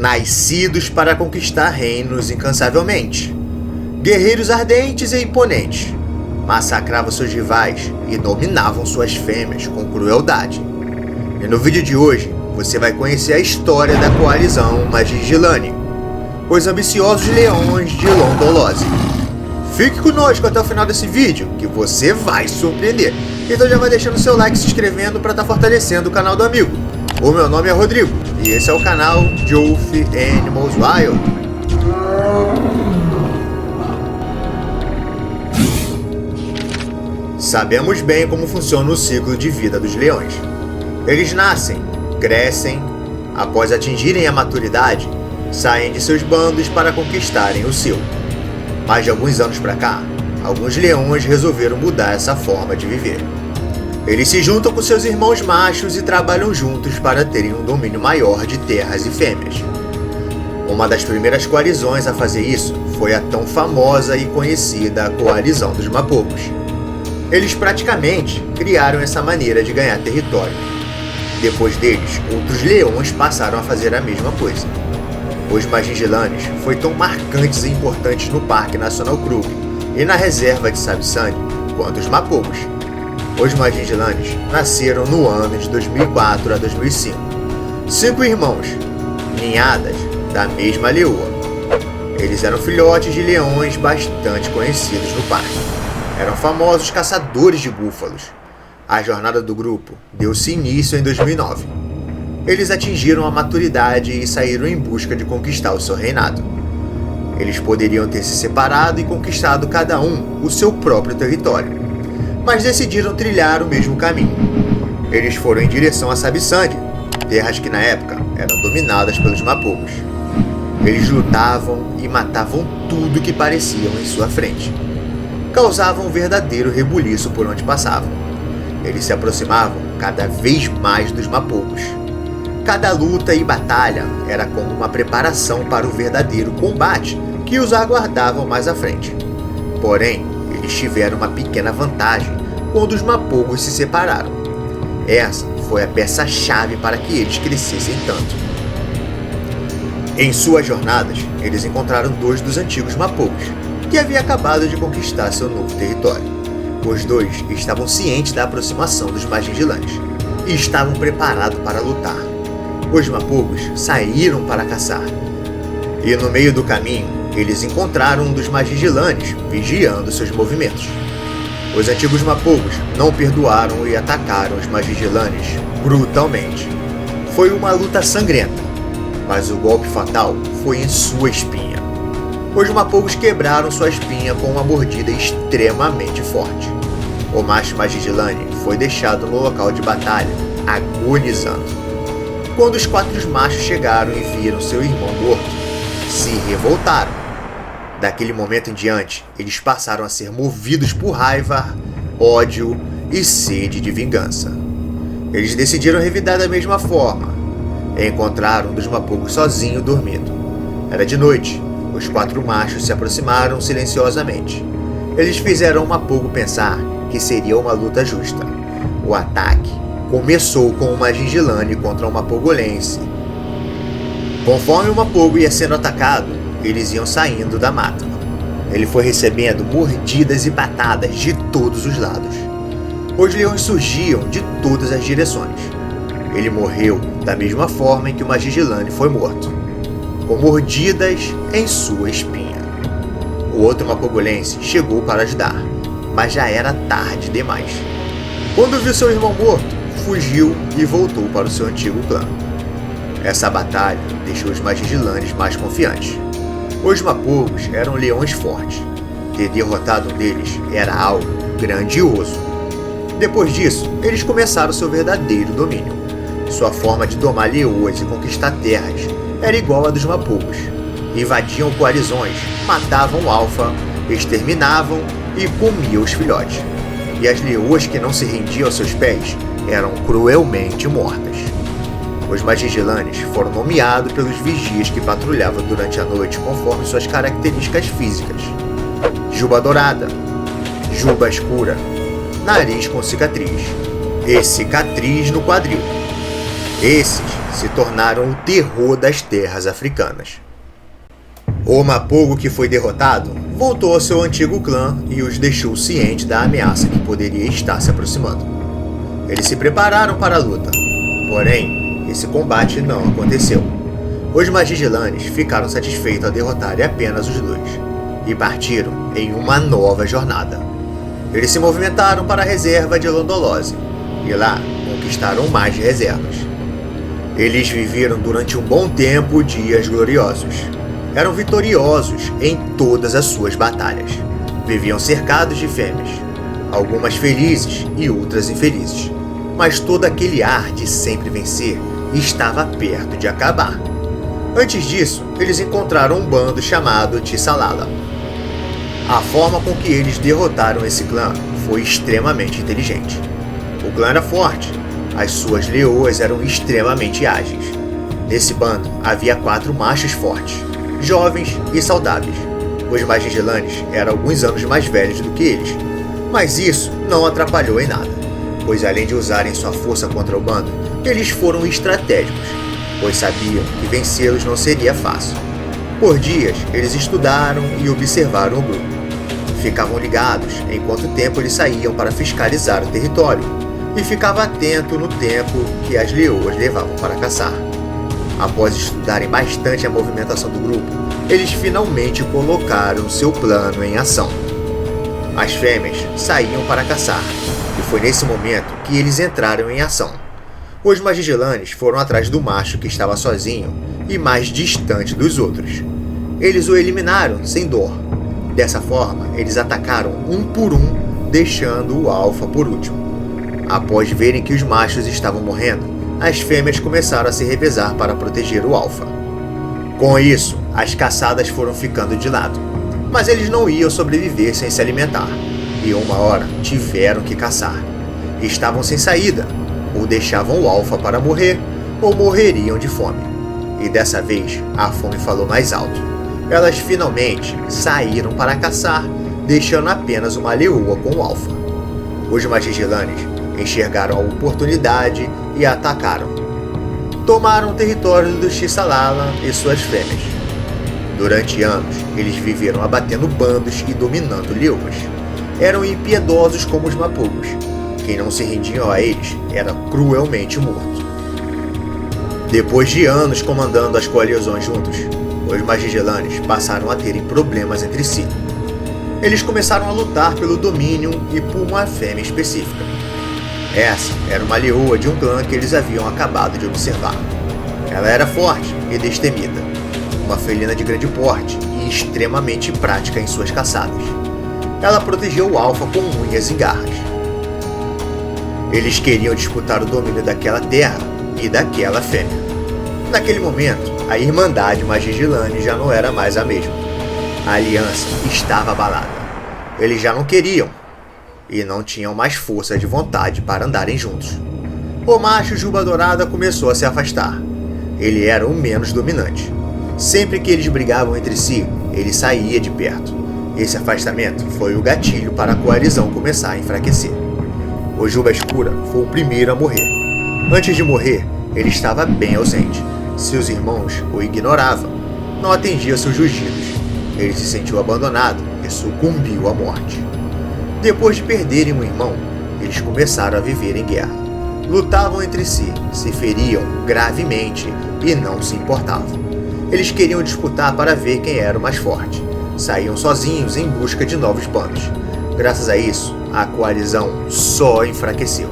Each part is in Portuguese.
nascidos para conquistar reinos incansavelmente. Guerreiros ardentes e imponentes, massacravam seus rivais e dominavam suas fêmeas com crueldade. E no vídeo de hoje, você vai conhecer a história da coalizão Magingilane, os ambiciosos leões de Londolose. Fique conosco até o final desse vídeo, que você vai se surpreender. Então já vai deixando seu like e se inscrevendo para estar fortalecendo o canal do amigo. O meu nome é Rodrigo, e esse é o canal Joof Animals Wild. Sabemos bem como funciona o ciclo de vida dos leões. Eles nascem, crescem, após atingirem a maturidade, saem de seus bandos para conquistarem o seu. Mas de alguns anos para cá, alguns leões resolveram mudar essa forma de viver. Eles se juntam com seus irmãos machos e trabalham juntos para terem um domínio maior de terras e fêmeas. Uma das primeiras coalizões a fazer isso foi a tão famosa e conhecida Coalizão dos Mapogos. Eles praticamente criaram essa maneira de ganhar território. Depois deles, outros leões passaram a fazer a mesma coisa. Os Magingilanes foram tão marcantes e importantes no Parque Nacional Kruger e na reserva de Sabi-Sand quanto os Mapogos. Os Magingilanes nasceram no ano de 2004 a 2005. 5 irmãos, ninhadas da mesma leoa. Eles eram filhotes de leões bastante conhecidos no parque. Eram famosos caçadores de búfalos. A jornada do grupo deu-se início em 2009. Eles atingiram a maturidade e saíram em busca de conquistar o seu reinado. Eles poderiam ter se separado e conquistado cada um o seu próprio território, mas decidiram trilhar o mesmo caminho. Eles foram em direção a Sabi-Sand, terras que na época eram dominadas pelos Mapogos. Eles lutavam e matavam tudo que pareciam em sua frente. Causavam um verdadeiro rebuliço por onde passavam. Eles se aproximavam cada vez mais dos Mapogos. Cada luta e batalha era como uma preparação para o verdadeiro combate que os aguardavam mais à frente. Porém, eles tiveram uma pequena vantagem quando os Mapogos se separaram. Essa foi a peça-chave para que eles crescessem tanto. Em suas jornadas, eles encontraram 2 dos antigos Mapogos, que haviam acabado de conquistar seu novo território. Os 2 estavam cientes da aproximação dos Magingilanes e estavam preparados para lutar. Os Mapogos saíram para caçar, e no meio do caminho, eles encontraram um dos Magingilanes vigiando seus movimentos. Os antigos Mapogos não perdoaram e atacaram os Magingilanes brutalmente. Foi uma luta sangrenta, mas o golpe fatal foi em sua espinha. Os Mapogos quebraram sua espinha com uma mordida extremamente forte. O macho Magingilane foi deixado no local de batalha, agonizando. Quando os 4 machos chegaram e viram seu irmão morto, se revoltaram. Daquele momento em diante, eles passaram a ser movidos por raiva, ódio e sede de vingança. Eles decidiram revidar da mesma forma. Encontraram um dos Mapogos sozinho dormindo. Era de noite. Os 4 machos se aproximaram silenciosamente. Eles fizeram o Mapogo pensar que seria uma luta justa. O ataque começou com o Magingilane contra o Mapogolense. Conforme o Mapogo ia sendo atacado, eles iam saindo da mata. Ele foi recebendo mordidas e patadas de todos os lados. Os leões surgiam de todas as direções. Ele morreu da mesma forma em que o Magingilane foi morto, com mordidas em sua espinha. O outro Mapogolense chegou para ajudar, mas já era tarde demais. Quando viu seu irmão morto, fugiu e voltou para o seu antigo clã. Essa batalha deixou os Magingilanes mais confiantes. Os Mapogos eram leões fortes. Ter derrotado um deles era algo grandioso. Depois disso, eles começaram seu verdadeiro domínio. Sua forma de domar leoas e conquistar terras era igual à dos Mapogos. Invadiam coalizões, matavam o alfa, exterminavam e comiam os filhotes. E as leoas que não se rendiam aos seus pés eram cruelmente mortas. Os Magingilanes foram nomeados pelos vigias que patrulhavam durante a noite conforme suas características físicas. Juba dourada, juba escura, nariz com cicatriz e cicatriz no quadril. Esses se tornaram o terror das terras africanas. O Mapogo, que foi derrotado, voltou ao seu antigo clã e os deixou ciente da ameaça que poderia estar se aproximando. Eles se prepararam para a luta, porém, esse combate não aconteceu. Os Magigilanes ficaram satisfeitos ao derrotarem apenas os dois e partiram em uma nova jornada. Eles se movimentaram para a reserva de Londolose e lá conquistaram mais reservas. Eles viveram durante um bom tempo dias gloriosos. Eram vitoriosos em todas as suas batalhas. Viviam cercados de fêmeas, algumas felizes e outras infelizes. Mas todo aquele ar de sempre vencer estava perto de acabar. Antes disso, eles encontraram um bando chamado Tissalala. A forma com que eles derrotaram esse clã foi extremamente inteligente. O clã era forte, as suas leoas eram extremamente ágeis. Nesse bando havia 4 machos fortes, jovens e saudáveis. Os Magigilanes eram alguns anos mais velhos do que eles, mas isso não atrapalhou em nada, pois além de usarem sua força contra o bando, eles foram estratégicos, pois sabiam que vencê-los não seria fácil. Por dias, eles estudaram e observaram o grupo. Ficavam ligados em quanto tempo eles saíam para fiscalizar o território e ficava atento no tempo que as leoas levavam para caçar. Após estudarem bastante a movimentação do grupo, eles finalmente colocaram seu plano em ação. As fêmeas saíam para caçar, e foi nesse momento que eles entraram em ação. Os Magigilanes foram atrás do macho que estava sozinho e mais distante dos outros. Eles o eliminaram sem dor. Dessa forma, eles atacaram um por um, deixando o alfa por último. Após verem que os machos estavam morrendo, as fêmeas começaram a se revezar para proteger o alfa. Com isso, as caçadas foram ficando de lado, mas eles não iam sobreviver sem se alimentar, e uma hora tiveram que caçar. Estavam sem saída, ou deixavam o alfa para morrer, ou morreriam de fome. E dessa vez, a fome falou mais alto. Elas finalmente saíram para caçar, deixando apenas uma leoa com o alfa. Os Magigilanes enxergaram a oportunidade e atacaram. Tomaram o território dos Tissalala e suas fêmeas. Durante anos, eles viveram abatendo bandos e dominando leoas. Eram impiedosos como os Mapogos. Quem não se rendia a eles era cruelmente morto. Depois de anos comandando as coalizões juntos, os Magigilanes passaram a terem problemas entre si. Eles começaram a lutar pelo domínio e por uma fêmea específica. Essa era uma leoa de um clã que eles haviam acabado de observar. Ela era forte e destemida, uma felina de grande porte e extremamente prática em suas caçadas. Ela protegeu o alfa com unhas e garras. Eles queriam disputar o domínio daquela terra e daquela fêmea. Naquele momento, a Irmandade Magigilane já não era mais a mesma. A aliança estava abalada. Eles já não queriam e não tinham mais força de vontade para andarem juntos. O macho Juba Dourada começou a se afastar. Ele era o menos dominante. Sempre que eles brigavam entre si, ele saía de perto. Esse afastamento foi o gatilho para a coalizão começar a enfraquecer. O Juba Escura foi o primeiro a morrer. Antes de morrer, ele estava bem ausente. Seus irmãos o ignoravam, não atendiam seus rugidos. Ele se sentiu abandonado e sucumbiu à morte. Depois de perderem um irmão, eles começaram a viver em guerra. Lutavam entre si, se feriam gravemente e não se importavam. Eles queriam disputar para ver quem era o mais forte. Saíam sozinhos em busca de novos bandos. Graças a isso, a coalizão só enfraqueceu.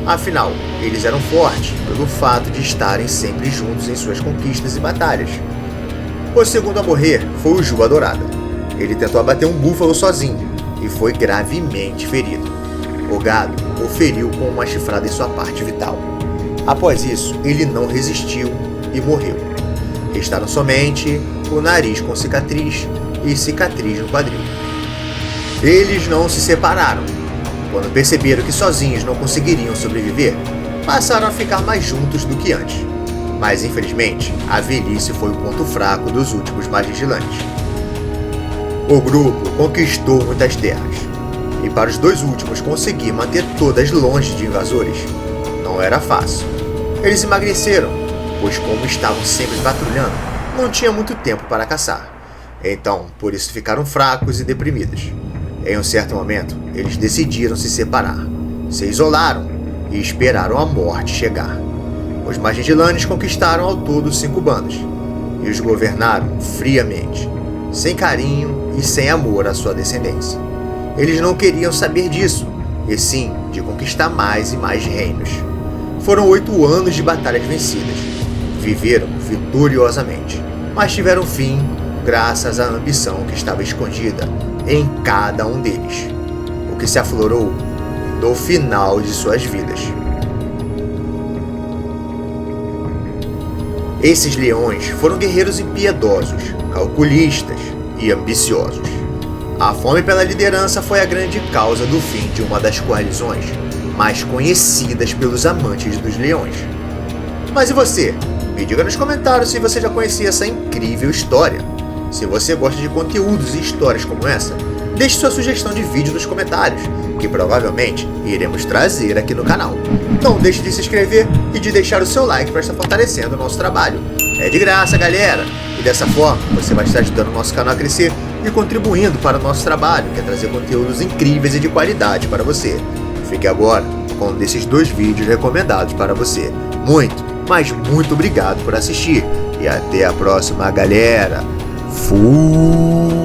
Afinal, eles eram fortes pelo fato de estarem sempre juntos em suas conquistas e batalhas. O segundo a morrer foi o Juba Dourada. Ele tentou abater um búfalo sozinho e foi gravemente ferido. O gado o feriu com uma chifrada em sua parte vital. Após isso, ele não resistiu e morreu. Restaram somente o nariz com cicatriz e cicatriz no quadril. Eles não se separaram. Quando perceberam que sozinhos não conseguiriam sobreviver, passaram a ficar mais juntos do que antes. Mas infelizmente, a velhice foi o ponto fraco dos últimos Magigilanes. O grupo conquistou muitas terras, e para os dois últimos conseguir manter todas longe de invasores, não era fácil. Eles emagreceram, pois como estavam sempre patrulhando, não tinha muito tempo para caçar. Então, por isso ficaram fracos e deprimidos. Em um certo momento, eles decidiram se separar, se isolaram e esperaram a morte chegar. Os Magidilanes conquistaram ao todo 5 bandos e os governaram friamente, sem carinho e sem amor à sua descendência. Eles não queriam saber disso, e sim de conquistar mais e mais reinos. Foram 8 anos de batalhas vencidas. Viveram vitoriosamente, mas tiveram fim graças à ambição que estava escondida em cada um deles, o que se aflorou no final de suas vidas. Esses leões foram guerreiros impiedosos, calculistas e ambiciosos. A fome pela liderança foi a grande causa do fim de uma das coalizões mais conhecidas pelos amantes dos leões. Mas e você? Me diga nos comentários se você já conhecia essa incrível história. Se você gosta de conteúdos e histórias como essa, deixe sua sugestão de vídeo nos comentários, que provavelmente iremos trazer aqui no canal. Não deixe de se inscrever e de deixar o seu like para estar fortalecendo o nosso trabalho. É de graça, galera! E dessa forma, você vai estar ajudando o nosso canal a crescer e contribuindo para o nosso trabalho, que é trazer conteúdos incríveis e de qualidade para você. Fique agora com um desses 2 vídeos recomendados para você. Muito, mas muito obrigado por assistir. E até a próxima, galera! Fui!